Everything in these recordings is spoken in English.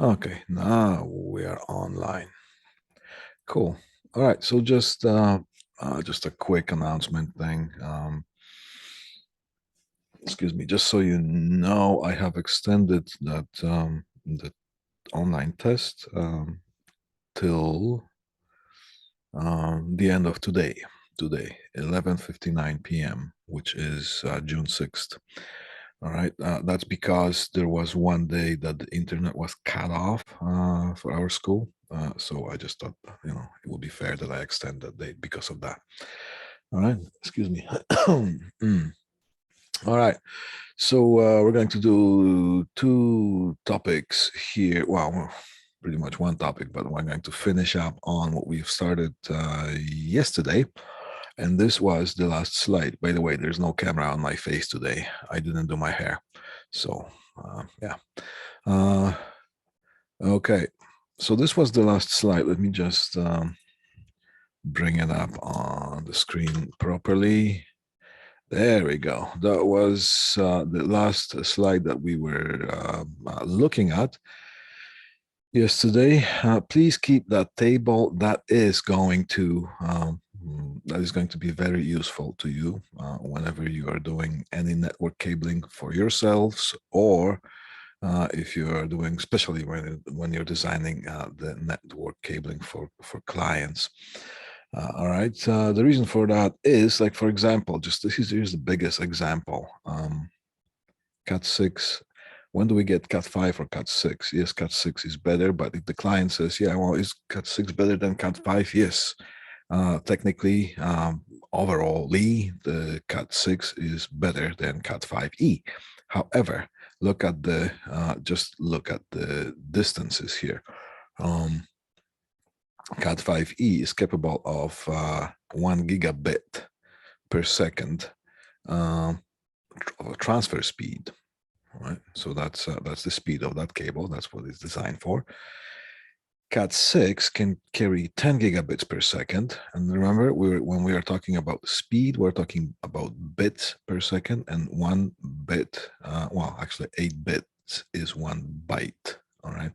Okay, now we are online. Cool. All right, so just a quick announcement thing. Excuse me, just so you know, I have extended that the online test till the end of today, 11:59 p.m., which is June 6th. All right, that's because there was one day that the internet was cut off for our school. So I just thought, it would be fair that I extend that date because of that. All right, excuse me. All right, so we're going to do two topics here. Well, pretty much one topic, but we're going to finish up on what we've started yesterday. And this was the last slide. By the way, there's no camera on my face today. I didn't do my hair. So, yeah. Okay. So this was the last slide. Let me just bring it up on the screen properly. There we go. That was the last slide that we were looking at yesterday. Please keep that table. That is going to be very useful to you whenever you are doing any network cabling for yourselves, or if you are doing, especially when you're designing the network cabling for clients. All right. The reason for that is, like, for example, here's the biggest example. CAT6. When do we get CAT5 or CAT6? Yes, CAT6 is better, but if the client says, yeah, well, is CAT6 better than CAT5? Yes. Technically, overall, the CAT6 is better than CAT5e. However, just look at the distances here. CAT5e is capable of 1 gigabit per second of transfer speed. Right, so that's the speed of that cable. That's what it's designed for. CAT6 can carry 10 gigabits per second. And remember, when we are talking about speed, we're talking about bits per second, and 1 bit, well, actually 8 bits is 1 byte. All right.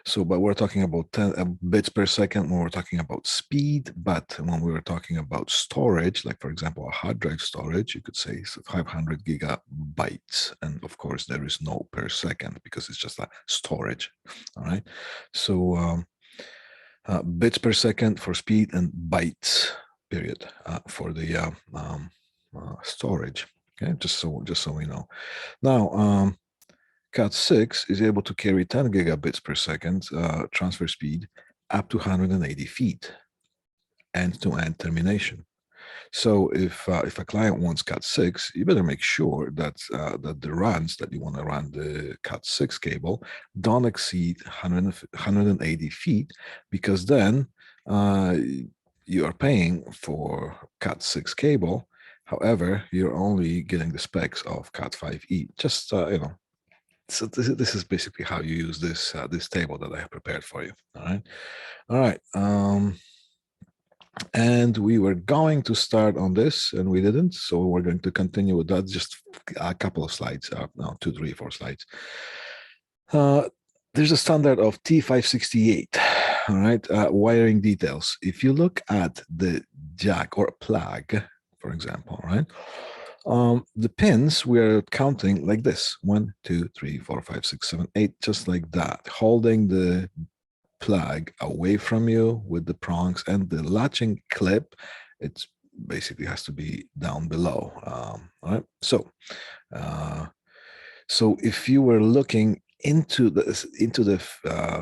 So, but we're talking about 10 bits per second when we're talking about speed. But when we were talking about storage, like, for example, a hard drive storage, you could say 500 gigabytes. And of course, there is no per second because it's just a storage. All right. So bits per second for speed, and bytes, period, for the storage. Okay, just so we know. Now, CAT6 is able to carry 10 gigabits per second transfer speed up to 180 feet, end-to-end termination. So if a client wants CAT6, you better make sure that that the runs that you want to run the CAT6 cable don't exceed 180 feet, because then you are paying for CAT6 cable. However, you're only getting the specs of CAT5e. Just so this is basically how you use this this table that I have prepared for you. All right. And we were going to start on this, and we didn't. So we're going to continue with that. Just a couple of slides. No, 2, 3, 4 slides. There's a standard of T568. All right. Wiring details. If you look at the jack or plug, for example, right? The pins we're counting like this: 1, 2, 3, 4, 5, 6, 7, 8, just like that, holding the plug away from you with the prongs, and the latching clip, it basically has to be down below. All right. So if you were looking into the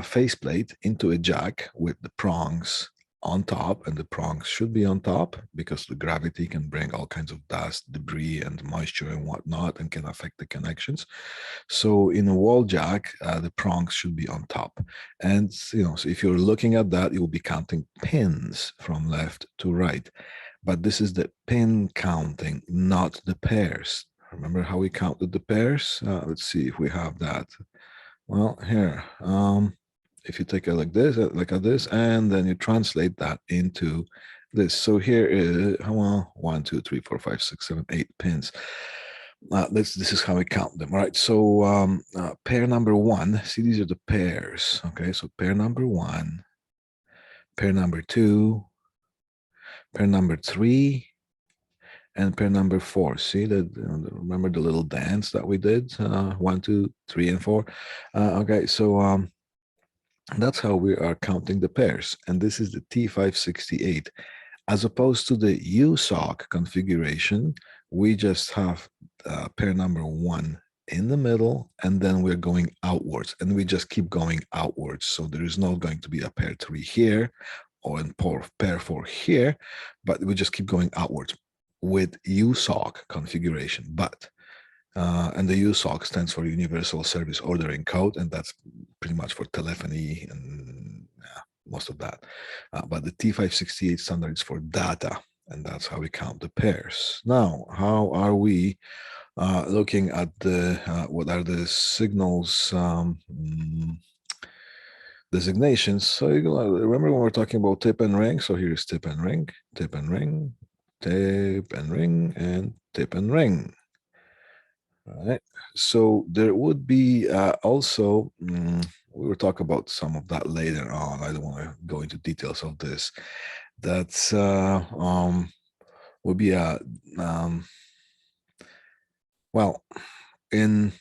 faceplate, into a jack with the prongs on top, and the prongs should be on top because the gravity can bring all kinds of dust, debris, and moisture and whatnot, and can affect the connections. So in a wall jack, the prongs should be on top. And so if you're looking at that, you will be counting pins from left to right. But this is the pin counting, not the pairs. Remember how we counted the pairs? Let's see if we have that. Well, here, if you take a look at this, and then you translate that into this. So here is, well, 1, 2, 3, 4, 5, 6, 7, 8 pins. This is how we count them, right? So pair number one, see, these are the pairs. Okay, so pair number one, pair number two, pair number three, and pair number four. See that? Remember the little dance that we did? 1, 2, 3, and 4. Okay, so that's how we are counting the pairs, and this is the T568. As opposed to the USOC configuration, we just have pair number one in the middle, and then we're going outwards, and we just keep going outwards. So there is not going to be a pair three here or in pair four here, but we just keep going outwards with USOC configuration. But and the USOC stands for Universal Service Ordering Code, and that's pretty much for telephony and most of that. But the T568 standard is for data, and that's how we count the pairs. Now, how are we looking at the what are the signals designations? So remember when we're talking about tip and ring? So here's tip and ring, tip and ring, tip and ring, and tip and ring. All right. So there would be also, we will talk about some of that later on. I don't want to go into details of this. That's would be a, well, in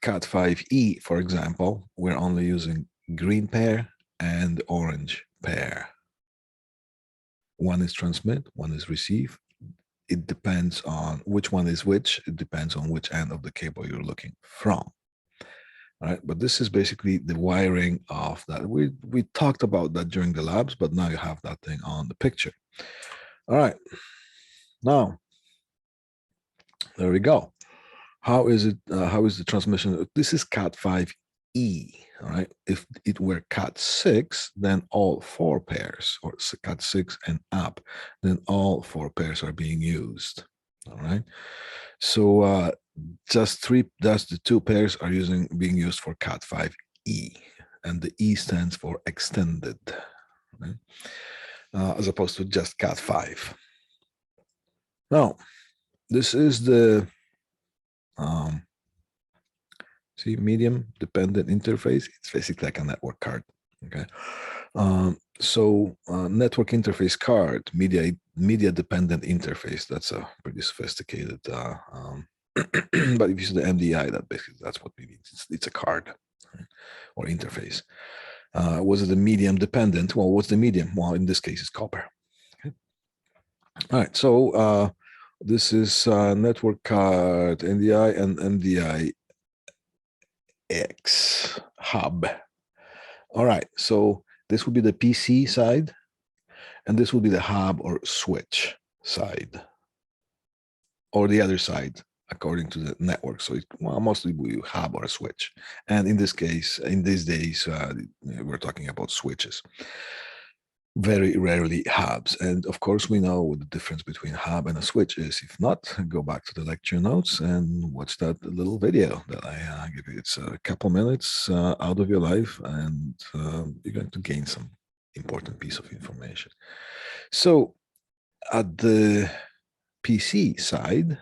CAT5E, for example, we're only using green pair and orange pair. One is transmit, one is receive. It depends on which one is which. It depends on which end of the cable you're looking from. All right, but this is basically the wiring of that. We talked about that during the labs, but now you have that thing on the picture. All right, now there we go. How is it? How is the transmission? This is CAT5E. All right. If it were CAT6, then all four pairs, or CAT6 and up, then all four pairs are being used. All right. So just the two pairs are being used for CAT5E, and the E stands for extended, right? As opposed to just CAT5. Now, this is the see, medium dependent interface. It's basically like a network card. Okay. So network interface card, media dependent interface. That's a pretty sophisticated. But if you see the MDI, that's what we mean. It's a card, right? Or interface. Was it a medium dependent? Well, what's the medium? Well, in this case, it's copper. Okay. All right. So this is network card NDI and MDI X hub. All right, so this would be the PC side, and this would be the hub or switch side, or the other side, according to the network. So it mostly we hub or switch. And in this case, in these days, we're talking about switches. Very rarely hubs. And of course, we know what the difference between hub and a switch is. If not, go back to the lecture notes and watch that little video that I give you. It's a couple minutes out of your life, and you're going to gain some important piece of information. So at the PC side,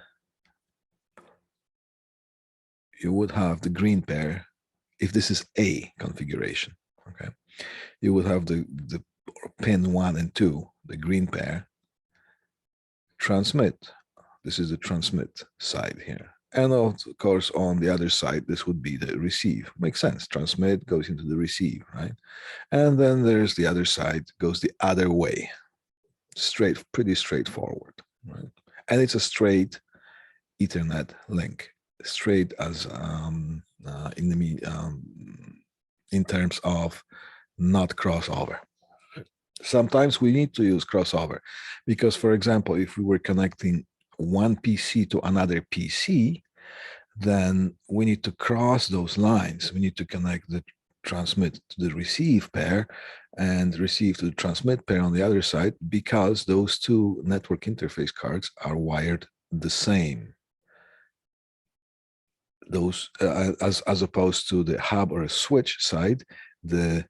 you would have the green pair. If this is A configuration, okay, you would have the pin 1 and 2, the green pair, transmit. This is the transmit side here. And of course, on the other side, this would be the receive. Makes sense. Transmit goes into the receive, right? And then there's the other side, goes the other way. Pretty straightforward, right? And it's a straight Ethernet link, straight as in terms of not crossover. Sometimes we need to use crossover because, for example, if we were connecting one PC to another PC, then we need to cross those lines. We need to connect the transmit to the receive pair and receive to the transmit pair on the other side, because those two network interface cards are wired the same. Those as opposed to the hub or a switch side, the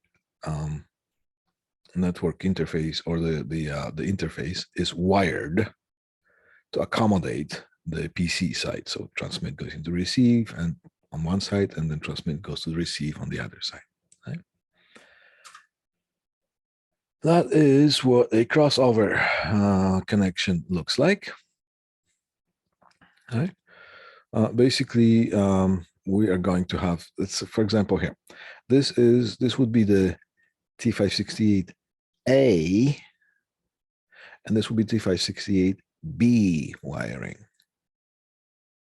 network interface or the interface is wired to accommodate the PC side. So transmit goes into receive and on one side, and then transmit goes to the receive on the other side. Right? That is what a crossover connection looks like. Right? Basically, we are going to have, let's, for example, here, this would be the T568A, and this would be T568B wiring.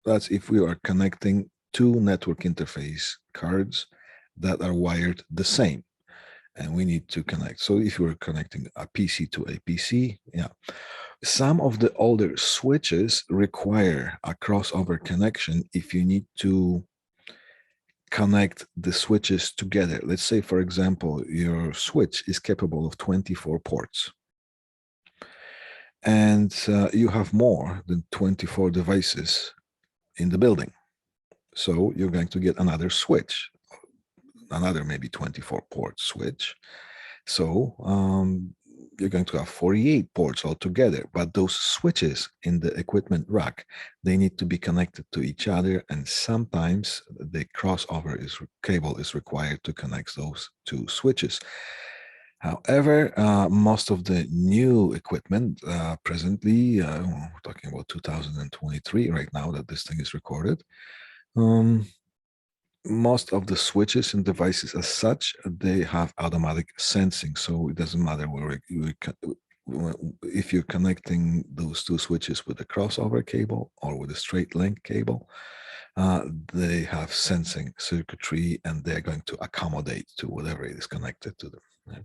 That's if we are connecting two network interface cards that are wired the same, and we need to connect. So if you're connecting a PC to a PC, yeah. Some of the older switches require a crossover connection if you need to connect the switches together. Let's say, for example, your switch is capable of 24 ports, and you have more than 24 devices in the building. So you're going to get another switch, another maybe 24 port switch. So you're going to have 48 ports altogether, but those switches in the equipment rack, they need to be connected to each other, and sometimes the crossover cable is required to connect those two switches. However, most of the new equipment presently, we're talking about 2023 right now that this thing is recorded, most of the switches and devices as such, they have automatic sensing. So it doesn't matter where if you're connecting those two switches with a crossover cable or with a straight link cable, they have sensing circuitry, and they're going to accommodate to whatever is connected to them. Right?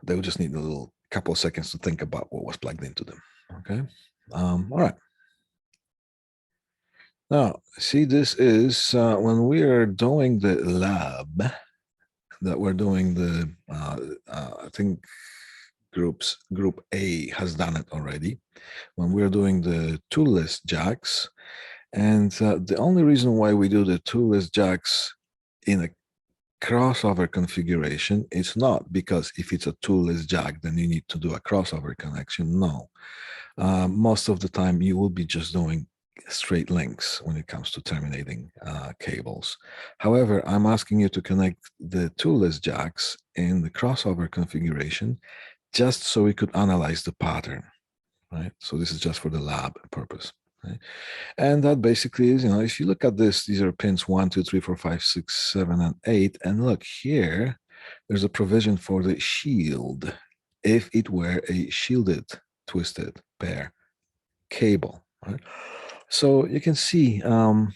They will just need a little couple of seconds to think about what was plugged into them. Okay. All right. Now, see, this is when we are doing the lab that we're doing the, I think Group A has done it already, when we're doing the toolless jacks. And the only reason why we do the toolless jacks in a crossover configuration is not because if it's a toolless jack, then you need to do a crossover connection. No. Most of the time, you will be just doing straight links when it comes to terminating cables. However, I'm asking you to connect the toolless jacks in the crossover configuration just so we could analyze the pattern, right? So this is just for the lab purpose, right? And that basically is, if you look at this, these are pins 1, 2, 3, 4, 5, 6, 7, and 8. And look here, there's a provision for the shield if it were a shielded twisted pair cable, right? So you can see over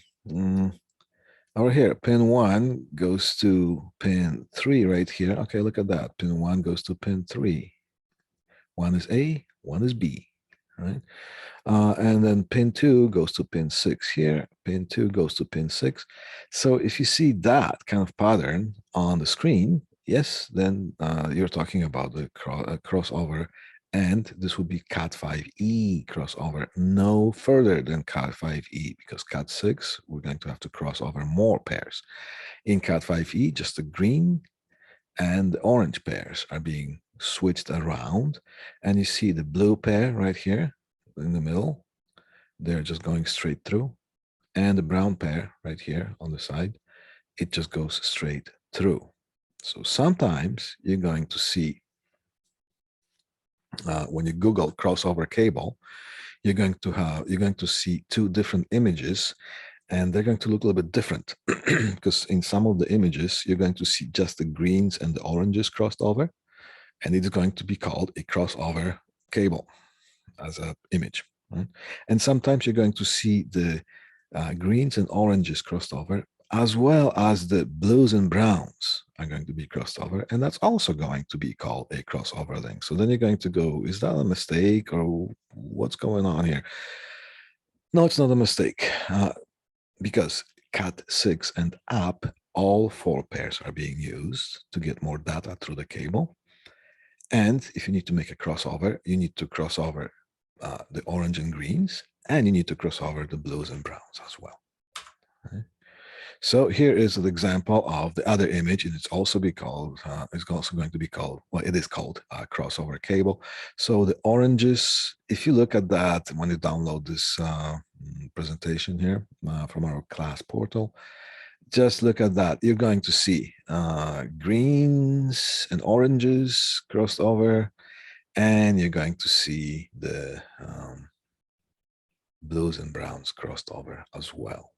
here, pin 1 goes to pin 3 right here. Okay, look at that. Pin 1 goes to pin 3. One is A, one is B, right? And then pin 2 goes to pin 6 here. Pin 2 goes to pin 6. So if you see that kind of pattern on the screen, yes, then you're talking about the crossover, and this would be CAT5E crossover, no further than CAT5E, because CAT6, we're going to have to cross over more pairs. In CAT5E, just the green and the orange pairs are being switched around, and you see the blue pair right here in the middle, they're just going straight through, and the brown pair right here on the side, it just goes straight through. So sometimes you're going to see when you Google crossover cable, you're going to see two different images, and they're going to look a little bit different because in some of the images you're going to see just the greens and the oranges crossed over, and it's going to be called a crossover cable as an image. Right? And sometimes you're going to see the greens and oranges crossed over, as well as the blues and browns are going to be crossed over, and that's also going to be called a crossover link. So then you're going to go, is that a mistake, or what's going on here? No, it's not a mistake, because CAT6 and up, all 4 pairs are being used to get more data through the cable. And if you need to make a crossover, you need to cross over the orange and greens, and you need to cross over the blues and browns as well. Right? So here is an example of the other image, and it's also going to be called, well, it is called crossover cable. So the oranges, if you look at that when you download this presentation here from our class portal, just look at that. You're going to see greens and oranges crossed over, and you're going to see the blues and browns crossed over as well.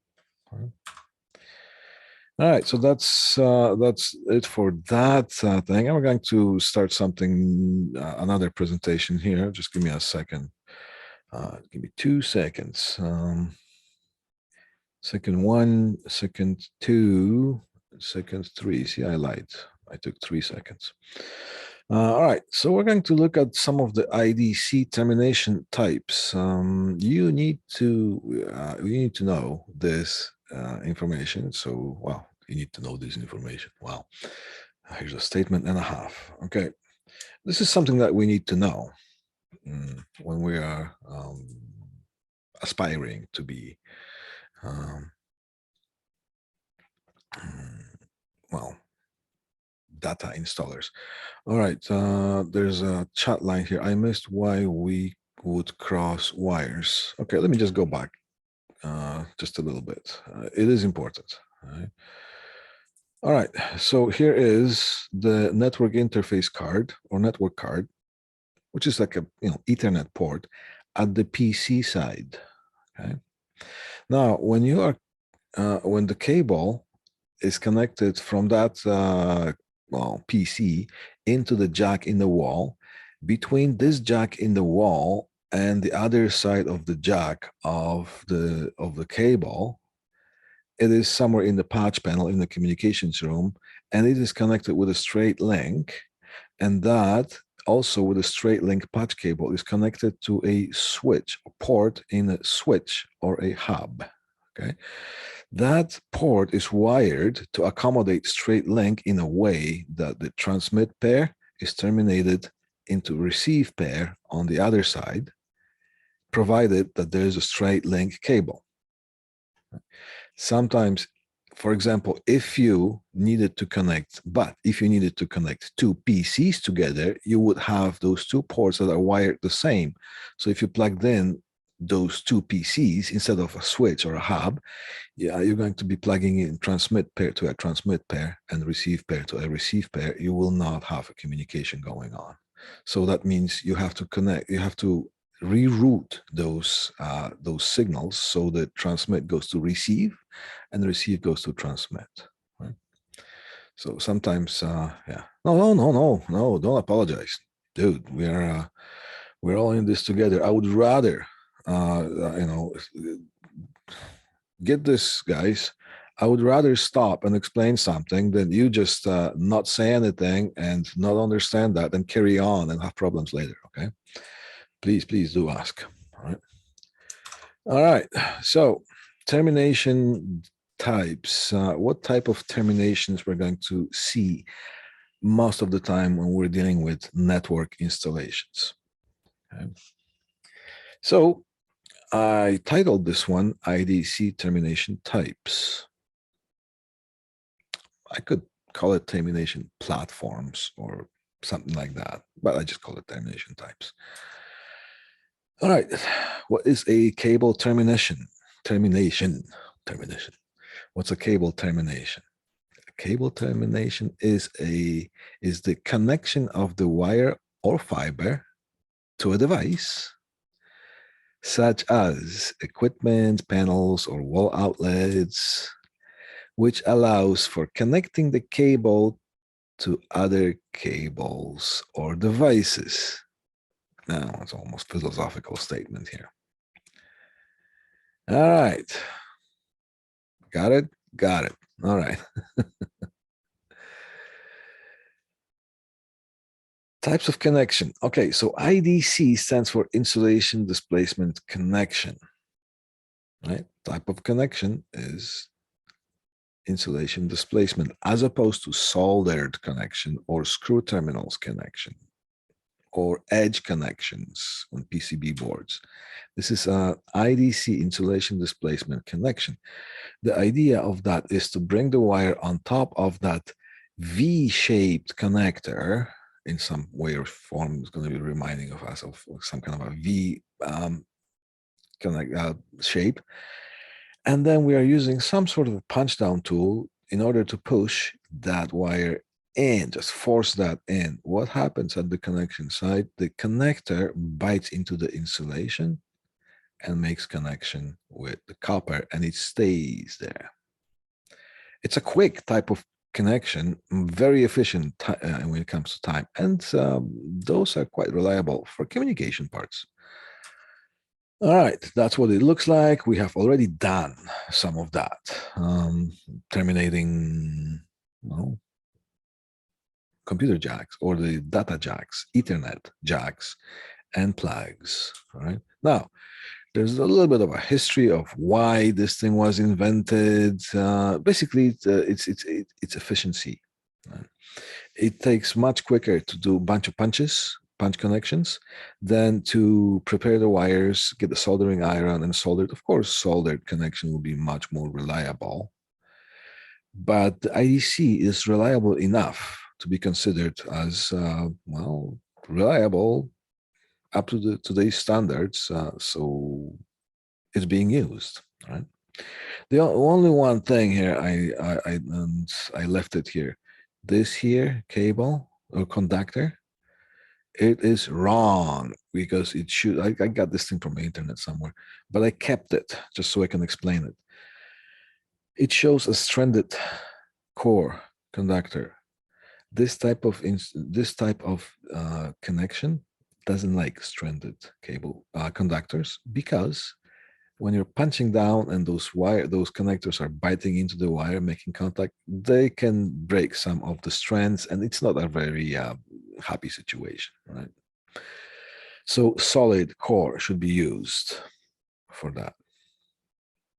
All right, so that's it for that thing. I'm going to start something, another presentation here. Just give me a second. Give me 2 seconds. Second 1, second 2, second 3. See, I lied. I took 3 seconds. All right, so we're going to look at some of the IDC termination types. You need to know this information. So, well, you need to know this information. Wow, here's a statement and a half. Okay, this is something that we need to know when we are aspiring to be, well, data installers. All right, there's a chat line here. I missed why we would cross wires. Okay, let me just go back just a little bit. It is important. All right, so here is the network interface card or network card, which is like a Ethernet port at the PC side. Okay. Now, when you are when the cable is connected from that PC into the jack in the wall, between this jack in the wall and the other side of the jack of the cable, it is somewhere in the patch panel in the communications room, and it is connected with a straight link, and that also with a straight link patch cable is connected to a switch, a port in a switch or a hub. Okay, that port is wired to accommodate straight link in a way that the transmit pair is terminated into receive pair on the other side, provided that there is a straight link cable. Sometimes, for example, if you needed to connect two PCs together, you would have those two ports that are wired the same. So if you plugged in those two PCs instead of a switch or a hub, you're going to be plugging in transmit pair to a transmit pair and receive pair to a receive pair. You will not have a communication going on. So that means you have to connect, you have to reroute those signals so that transmit goes to receive and the receive goes to transmit. Right? So sometimes, yeah, no, don't apologize, dude. We're all in this together. I would rather, get this, guys. I would rather stop and explain something than you just not say anything and not understand that and carry on and have problems later. Okay, please do ask. All right. So termination types. What type of terminations we're going to see most of the time when we're dealing with network installations? Okay. So I titled this one IDC termination types. I could call it termination platforms or something like that, but I just call it termination types. All right, what is a cable termination? Termination. What's a cable termination? A cable termination is the connection of the wire or fiber to a device, such as equipment, panels, or wall outlets, which allows for connecting the cable to other cables or devices. Now, it's almost philosophical statement here. All right. Got it? Got it. All right. Types of connection. Okay, so IDC stands for insulation displacement connection. Right? Type of connection is insulation displacement as opposed to soldered connection or screw terminals connection or edge connections on PCB boards. This is an IDC insulation displacement connection. The idea of that is to bring the wire on top of that V-shaped connector in some way or form. Is going to be reminding of us of some kind of a V shape. And then we are using some sort of a punch down tool in order to push that wire in, just force that in. What happens at the connection side? The connector bites into the insulation and makes connection with the copper, and it stays there. It's a quick type of connection, very efficient when it comes to time, and those are quite reliable for communication parts. All right, that's what it looks like. We have already done some of that, terminating computer jacks or the data jacks, Ethernet jacks, and plugs. All right, now there's a little bit of a history of why this thing was invented. Basically, it's efficiency. Right? It takes much quicker to do a bunch of punch connections, than to prepare the wires, get the soldering iron and soldered. Of course, soldered connection will be much more reliable, but the IDC is reliable enough to be considered as, well, reliable up to today's standards. So it's being used, right? The only one thing here, I left it here. This here cable or conductor, it is wrong because it should, I got this thing from the internet somewhere, but I kept it just so I can explain it. It shows a stranded core conductor. This type of connection doesn't like stranded cable conductors, because when you're punching down and those connectors are biting into the wire, making contact, they can break some of the strands, and it's not a very happy situation, right? So solid core should be used for that.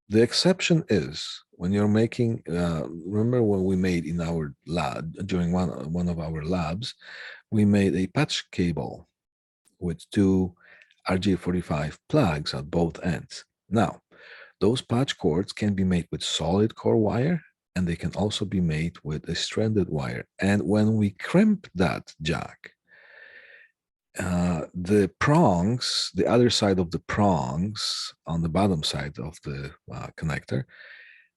The exception is when you're making, remember when we made in our lab, during one of our labs, we made a patch cable with 2 RJ45 plugs at both ends. Now, those patch cords can be made with solid core wire, and they can also be made with a stranded wire. And when we crimp that jack, the prongs, the other side of the prongs on the bottom side of the connector,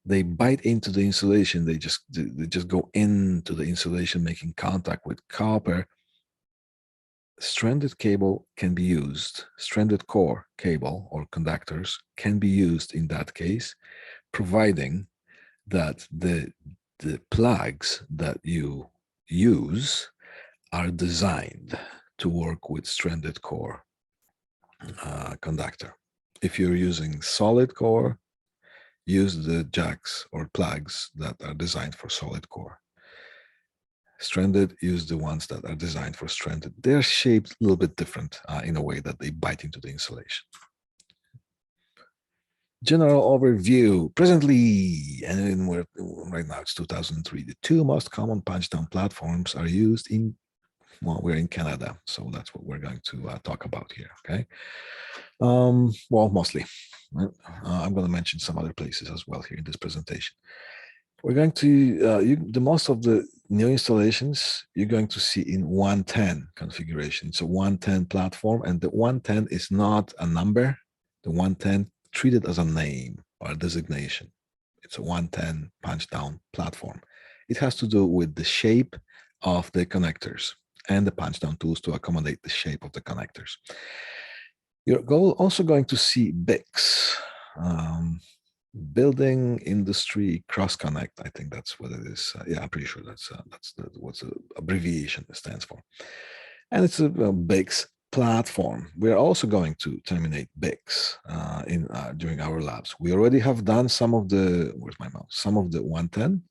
they bite into the insulation. They just go into the insulation, making contact with copper. Stranded cable can be used. Stranded core cable or conductors can be used in that case, providing that the plugs that you use are designed to work with stranded core conductor. If you're using solid core, use the jacks or plugs that are designed for solid core. Stranded, use the ones that are designed for stranded. They're shaped a little bit different in a way that they bite into the insulation. General overview. Presently, and right now it's 2003, the 2 most common punch-down platforms are used in, well, we're in Canada, so that's what we're going to talk about here, okay? Well, mostly. I'm going to mention some other places as well here in this presentation. We're going to, the most of the new installations you're going to see in 110 configuration. It's a 110 platform, and the 110 is not a number. The 110 treated as a name or a designation. It's a 110 punch down platform. It has to do with the shape of the connectors and the punch down tools to accommodate the shape of the connectors. You're also going to see BICs. Building Industry Cross Connect, I think that's what it is. Yeah, I'm pretty sure that's what the abbreviation stands for. And it's a BICS platform. We're also going to terminate BICS during our labs. We already have done some of the, where's my mouse? Some of the 110.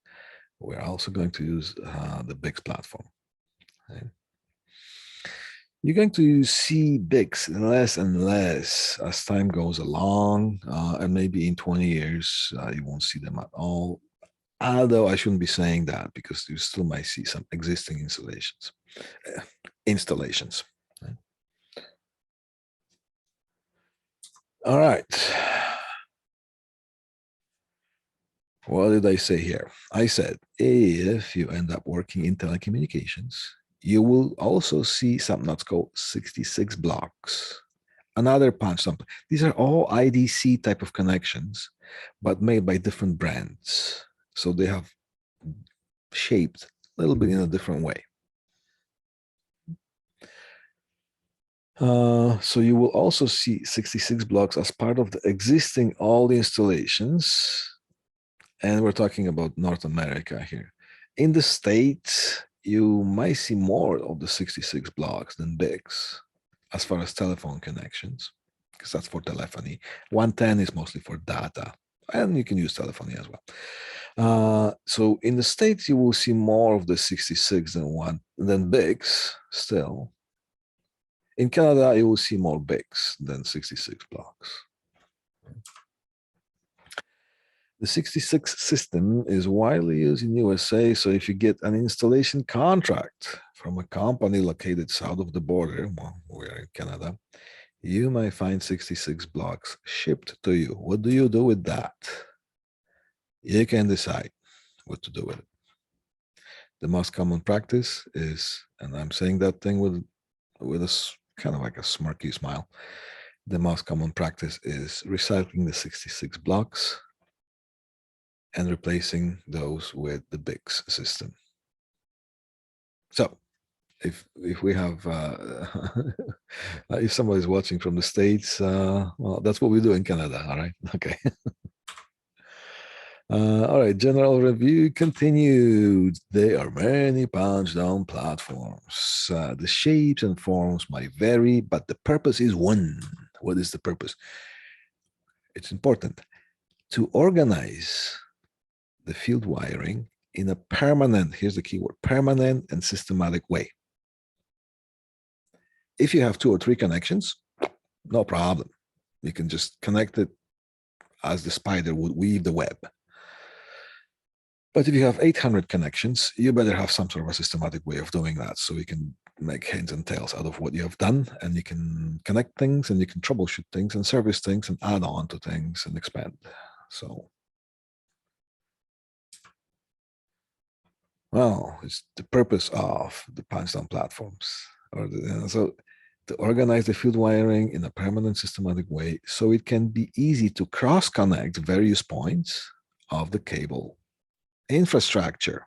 We're also going to use the BICS platform. Okay. You're going to see BICs less and less as time goes along, and maybe in 20 years, you won't see them at all. Although I shouldn't be saying that, because you still might see some existing installations. All right. What did I say here? I said, if you end up working in telecommunications, you will also see something that's called 66 blocks. Another punch something. These are all IDC type of connections, but made by different brands. So they have shaped a little bit in a different way. So you will also see 66 blocks as part of the existing all the installations. And we're talking about North America here. In the States, you might see more of the 66 blocks than BICS as far as telephone connections, because that's for telephony. 110 is mostly for data, and you can use telephony as well. So in the States, you will see more of the 66 than BICS still. In Canada, you will see more BICS than 66 blocks. The 66 system is widely used in USA, so if you get an installation contract from a company located south of the border, well, we're in Canada, you might find 66 blocks shipped to you. What do you do with that? You can decide what to do with it. The most common practice is, and I'm saying that thing with a kind of like a smirky smile, the most common practice is recycling the 66 blocks and replacing those with the BICS system. So if we have, if somebody's watching from the States, well, that's what we do in Canada, all right? Okay. All right, general review continued. There are many punch-down platforms. The shapes and forms might vary, but the purpose is one. What is the purpose? It's important to organize the field wiring in a permanent, here's the keyword, permanent and systematic way. If you have 2 or 3 connections, no problem. You can just connect it as the spider would weave the web. But if you have 800 connections, you better have some sort of a systematic way of doing that, so you can make heads and tails out of what you have done, and you can connect things, and you can troubleshoot things, and service things, and add on to things, and expand. So, well, it's the purpose of the punch-down platforms. So to organize the field wiring in a permanent systematic way so it can be easy to cross-connect various points of the cable infrastructure.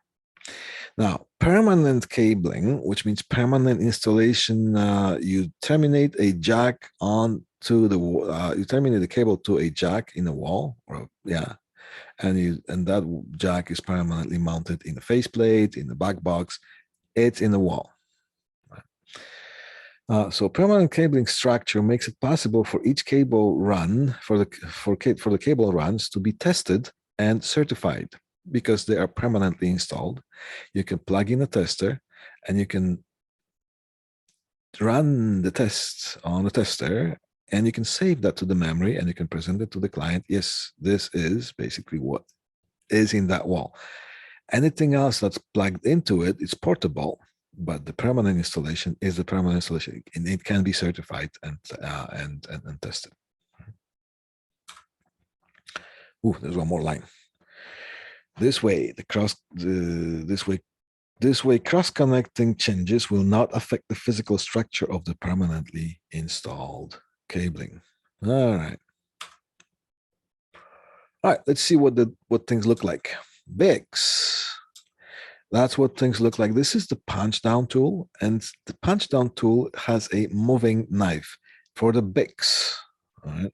Now, permanent cabling, which means permanent installation, you terminate a jack onto the you terminate the cable to a jack in the wall, or and that jack is permanently mounted in the faceplate, in the back box. It's in the wall. So permanent cabling structure makes it possible for each cable run for the cable runs to be tested and certified because they are permanently installed. You can plug in a tester and you can run the tests on the tester, and you can save that to the memory and you can present it to the client. Yes, this is basically what is in that wall. Anything else that's plugged into it is portable, but the permanent installation is the permanent installation, and it can be certified and tested. Ooh, there's one more line. This way, this way, cross-connecting changes will not affect the physical structure of the permanently installed cabling. All right. All right, let's see what things look like. BICS. That's what things look like. This is the punch down tool, and the punch down tool has a moving knife for the BICS. All right.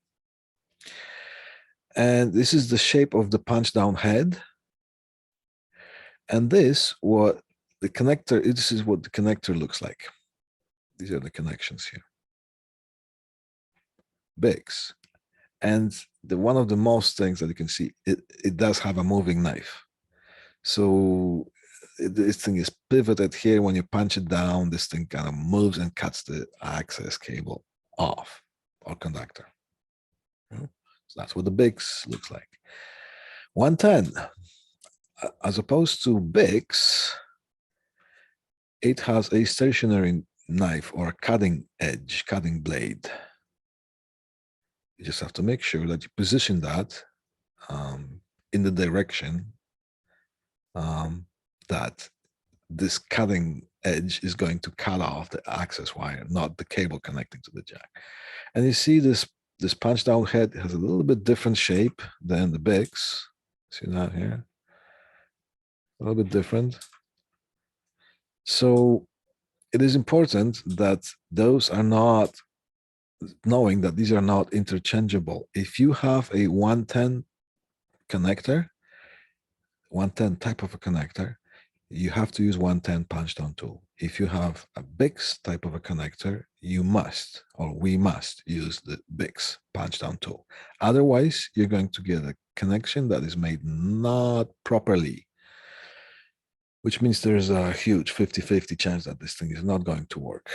And this is the shape of the punch down head. And this is what the connector looks like. These are the connections here. BICS. And one of the most things that you can see, it does have a moving knife. So this thing is pivoted here. When you punch it down, this thing kind of moves and cuts the access cable off, or conductor. So that's what the BICS looks like. 110, as opposed to BICS, it has a stationary knife or a cutting blade. You just have to make sure that you position that in the direction that this cutting edge is going to cut off the access wire, not the cable connecting to the jack. And you see this punch down head has a little bit different shape than the BICs. See that here? A little bit different. So it is important that those are not, knowing that these are not interchangeable. If you have a 110 connector, 110 type of a connector, you have to use 110 punch down tool. If you have a BICS type of a connector, you must, or we must use the BICS punch down tool. Otherwise, you're going to get a connection that is made not properly, which means there's a huge 50-50 chance that this thing is not going to work.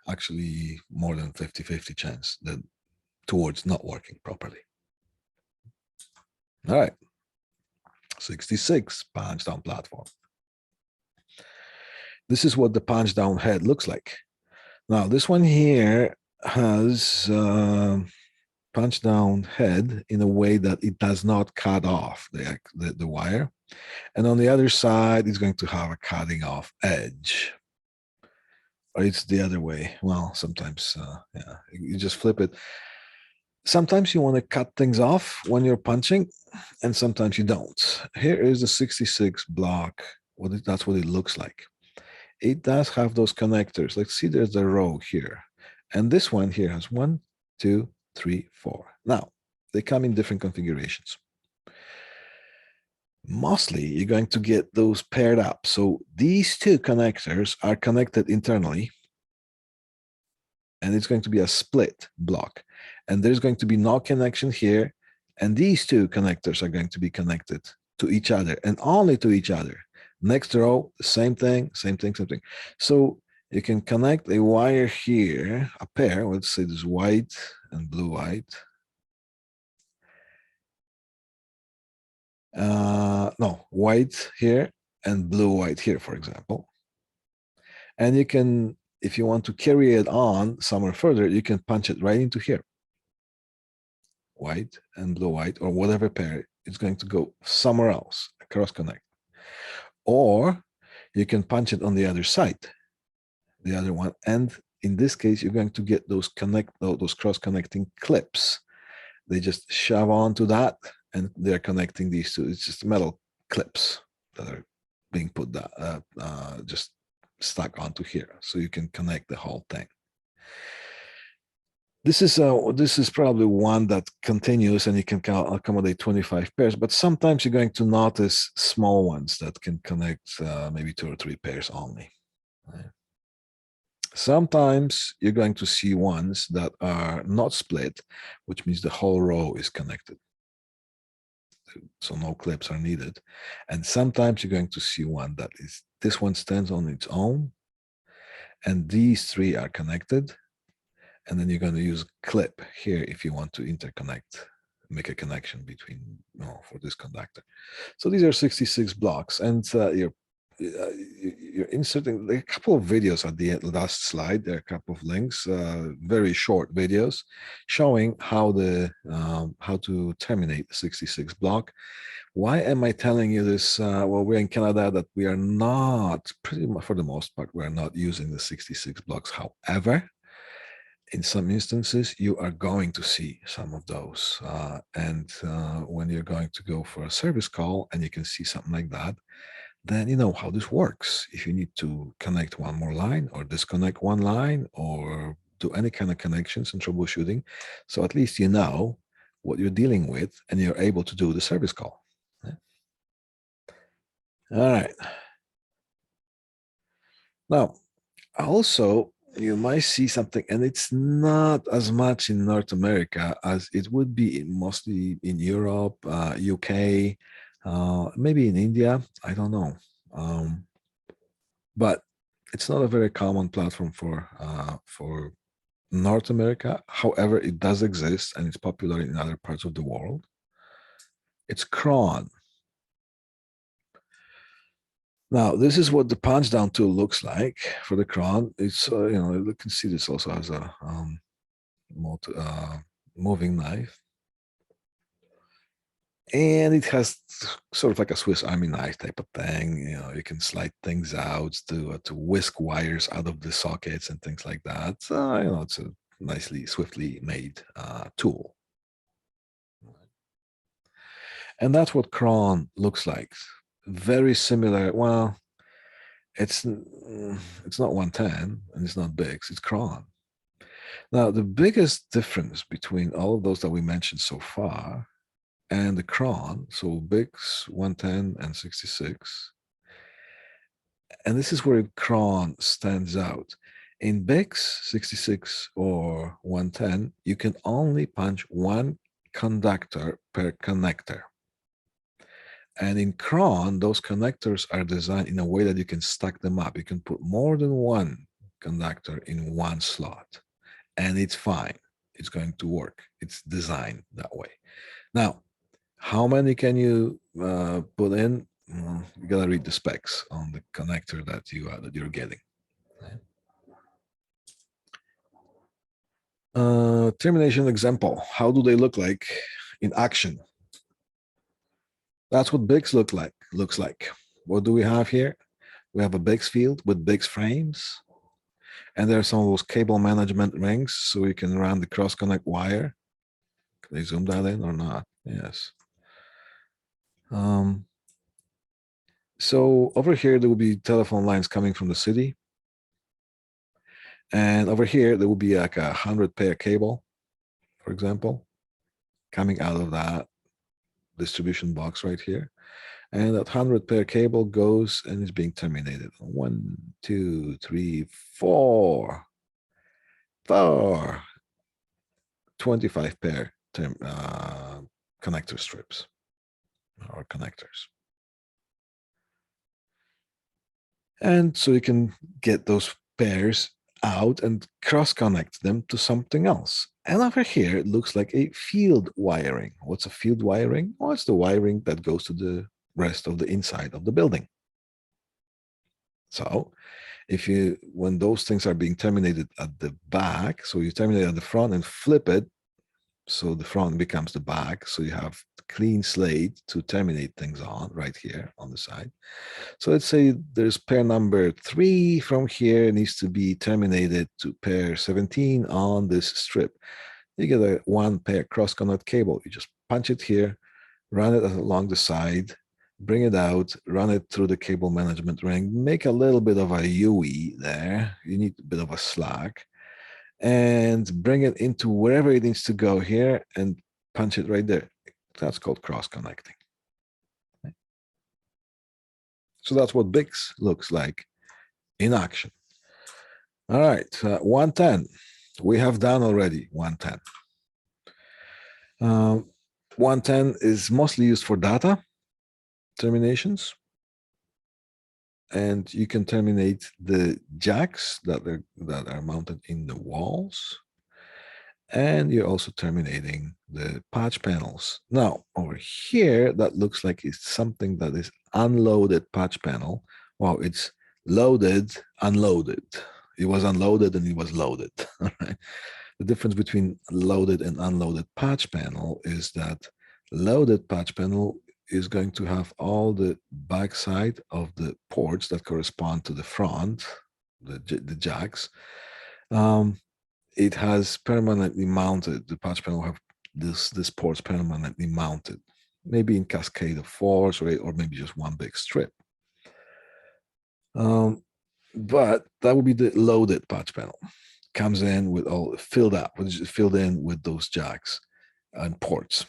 Actually, more than 50-50 chance that towards not working properly. All right, 66 punch down platform. This is what the punch down head looks like. Now, this one here has punch down head in a way that it does not cut off the wire. And on the other side, it's going to have a cutting off edge. Or it's the other way. Well, sometimes, yeah, you just flip it. Sometimes you want to cut things off when you're punching, and sometimes you don't. Here is the 66 block. That's what it looks like. It does have those connectors. Let's see, there's a row here. And this one here has 1, 2, 3, 4. Now, they come in different configurations. Mostly, you're going to get those paired up. So these two connectors are connected internally, and it's going to be a split block. And there's going to be no connection here. And these two connectors are going to be connected to each other and only to each other. Next row, same thing, same thing, same thing. So you can connect a wire here, a pair, let's say this white and blue white. No, white here and blue white here, for example. And you can, if you want to carry it on somewhere further, you can punch it right into here. White and blue white, or whatever pair, it's going to go somewhere else, cross connect. Or you can punch it on the other side, the other one. And in this case, you're going to get those cross-connecting clips. They just shove onto that, and they're connecting these two. It's just metal clips that are being put just stuck onto here, so you can connect the whole thing. This is probably one that continues, and you can accommodate 25 pairs, but sometimes you're going to notice small ones that can connect maybe 2 or 3 pairs only. Right? Sometimes you're going to see ones that are not split, which means the whole row is connected. So no clips are needed. And sometimes you're going to see one that is, this one stands on its own, and these 3 are connected. And then you're going to use clip here if you want to interconnect, make a connection between, for this conductor. So these are 66 blocks, and you're inserting a couple of videos at the last slide. There are a couple of links, very short videos, showing how to terminate the 66 block. Why am I telling you this? Well, we're in Canada, that we are not, pretty much for the most part, we're not using the 66 blocks. However, in some instances, you are going to see some of those. And when you're going to go for a service call and you can see something like that, then you know how this works. If you need to connect one more line or disconnect one line or do any kind of connections and troubleshooting, so at least you know what you're dealing with and you're able to do the service call. Yeah. All right. Now, also, you might see something, and it's not as much in North America as it would be mostly in Europe, UK, maybe in India, I don't know. But it's not a very common platform for North America. However, it does exist, and it's popular in other parts of the world. It's cron. Now, this is what the punch down tool looks like for the cron. It's, you can see this also as a moving knife. And it has sort of like a Swiss Army knife type of thing. You know, you can slide things out to whisk wires out of the sockets and things like that. So, you know, it's a nicely, swiftly made tool. And that's what cron looks like. Very similar. Well, it's not 110 and it's not Bix, it's cron. Now, the biggest difference between all of those that we mentioned so far and the cron, so Bix 110 and 66, and this is where cron stands out. In Bix 66 or 110, you can only punch one conductor per connector. And in cron, those connectors are designed in a way that you can stack them up. You can put more than one conductor in one slot, and it's fine. It's going to work. It's designed that way. Now, how many can you put in? Well, you gotta read the specs on the connector that you're getting. Termination example. How do they look like in action? That's what Bix looks like. What do we have here? We have a Bix field with Bix frames. And there are some of those cable management rings, so you can run the cross connect wire. Can they zoom that in or not? Yes. So over here, there will be telephone lines coming from the city. And over here, there will be like 100 pair cable, for example, coming out of that distribution box right here. And that 100 pair cable goes and is being terminated. 1, 2, 3, 4, 25 pair connector strips or connectors. And so you can get those pairs out and cross connect them to something else. And over here, it looks like a field wiring. What's a field wiring? Well, it's the wiring that goes to the rest of the inside of the building. So when those things are being terminated at the back, so you terminate at the front and flip it, so the front becomes the back. So you have clean slate to terminate things on right here on the side. So let's say there's pair number 3 from here needs to be terminated to pair 17 on this strip. You get a 1 pair cross connect cable. You just punch it here, run it along the side, bring it out, run it through the cable management ring, make a little bit of a UE there. You need a bit of a slack, and bring it into wherever it needs to go here and punch it right there. That's called cross connecting. So that's what Bix looks like in action. All right, 110. We have done already 110. 110 is mostly used for data terminations. And you can terminate the jacks that are mounted in the walls. And you're also terminating the patch panels. Now, over here, that looks like it's something that is unloaded patch panel. Well, it's loaded, unloaded. It was unloaded and it was loaded. Right? The difference between loaded and unloaded patch panel is that loaded patch panel is going to have all the backside of the ports that correspond to the front, the jacks. It has permanently mounted, the patch panel have this ports permanently mounted, maybe in cascade of 4s or maybe just one big strip. But that would be the loaded patch panel. Comes in with all filled in with those jacks and ports.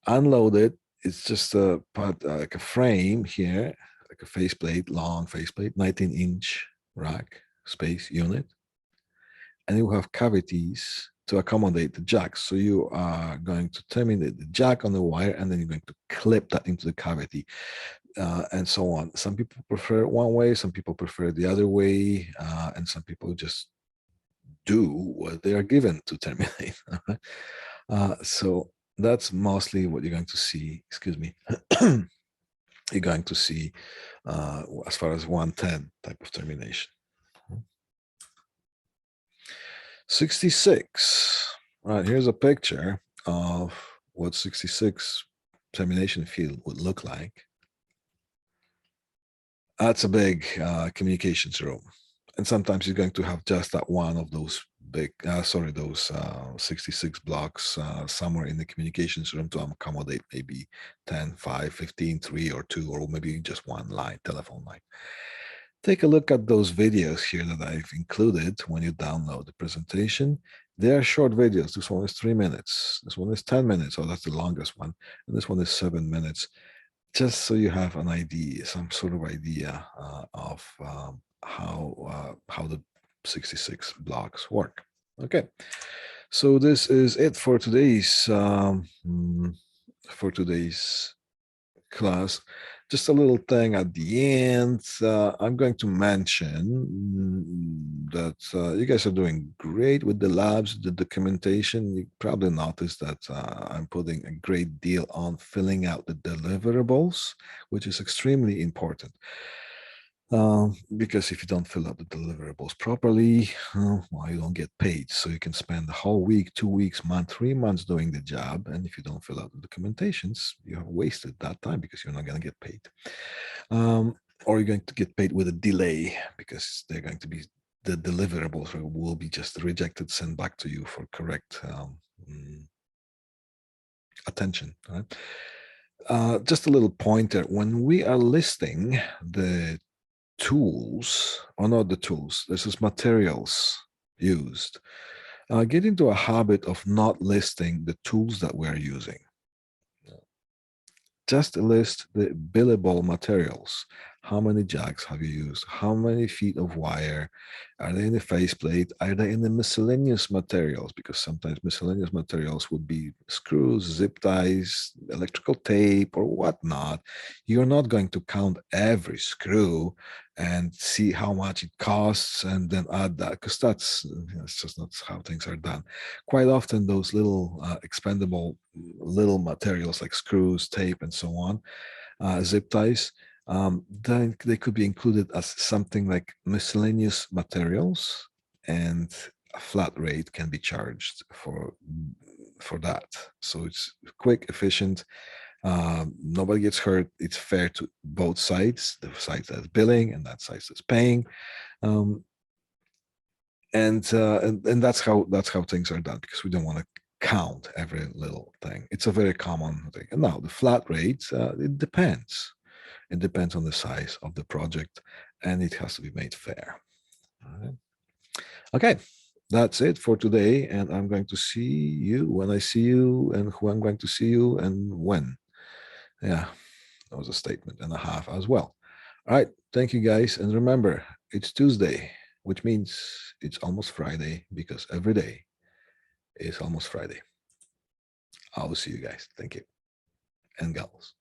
Unloaded, it's just a part like a frame here, like a faceplate, long faceplate, 19-inch rack space unit. And you have cavities to accommodate the jacks. So you are going to terminate the jack on the wire, and then you're going to clip that into the cavity, and so on. Some people prefer it one way, some people prefer it the other way, and some people just do what they are given to terminate. So that's mostly what you're going to see, excuse me, you're going to see as far as 110 type of termination. 66. All right, here's a picture of what 66 termination field would look like. That's a big communications room. And sometimes you're going to have just that one of those big, those 66 blocks somewhere in the communications room to accommodate maybe 10, 5, 15, 3 or 2, or maybe just one line, telephone line. Take a look at those videos here that I've included when you download the presentation. They are short videos. This one is 3 minutes. This one is 10 minutes. Oh, that's the longest one. And this one is 7 minutes. Just so you have an idea, some sort of idea of how the 66 blocks work. Okay, so this is it for today's class. Just a little thing at the end. I'm going to mention that you guys are doing great with the labs, the documentation. You probably noticed that I'm putting a great deal on filling out the deliverables, which is extremely important. Because if you don't fill out the deliverables properly, well, you don't get paid. So you can spend the whole week, 2 weeks, month, 3 months doing the job. And if you don't fill out the documentations, you have wasted that time because you're not going to get paid. Or you're going to get paid with a delay because they're going to be, the deliverables will be just rejected, sent back to you for correct attention. Right? Just a little pointer. When we are listing the tools, or not the tools, this is materials used. Get into a habit of not listing the tools that we're using. Just list the billable materials. How many jacks have you used? How many feet of wire? Are they in the faceplate? Are they in the miscellaneous materials? Because sometimes miscellaneous materials would be screws, zip ties, electrical tape, or whatnot. You're not going to count every screw and see how much it costs and then add that, because that's it's just not how things are done. Quite often, those little expendable little materials like screws, tape, and so on, zip ties, then they could be included as something like miscellaneous materials, and a flat rate can be charged for that. So it's quick, efficient. Nobody gets hurt. It's fair to both sides, the side that's billing and that side that's paying. And that's how things are done, because we don't want to count every little thing. It's a very common thing. And now the flat rate, it depends. It depends on the size of the project, and it has to be made fair. All right. Okay, that's it for today. And I'm going to see you when I see you, and who I'm going to see you and when. Yeah, that was a statement and a half as well. All right, thank you guys. And remember, it's Tuesday, which means it's almost Friday, because every day is almost Friday. I will see you guys. Thank you. And gals.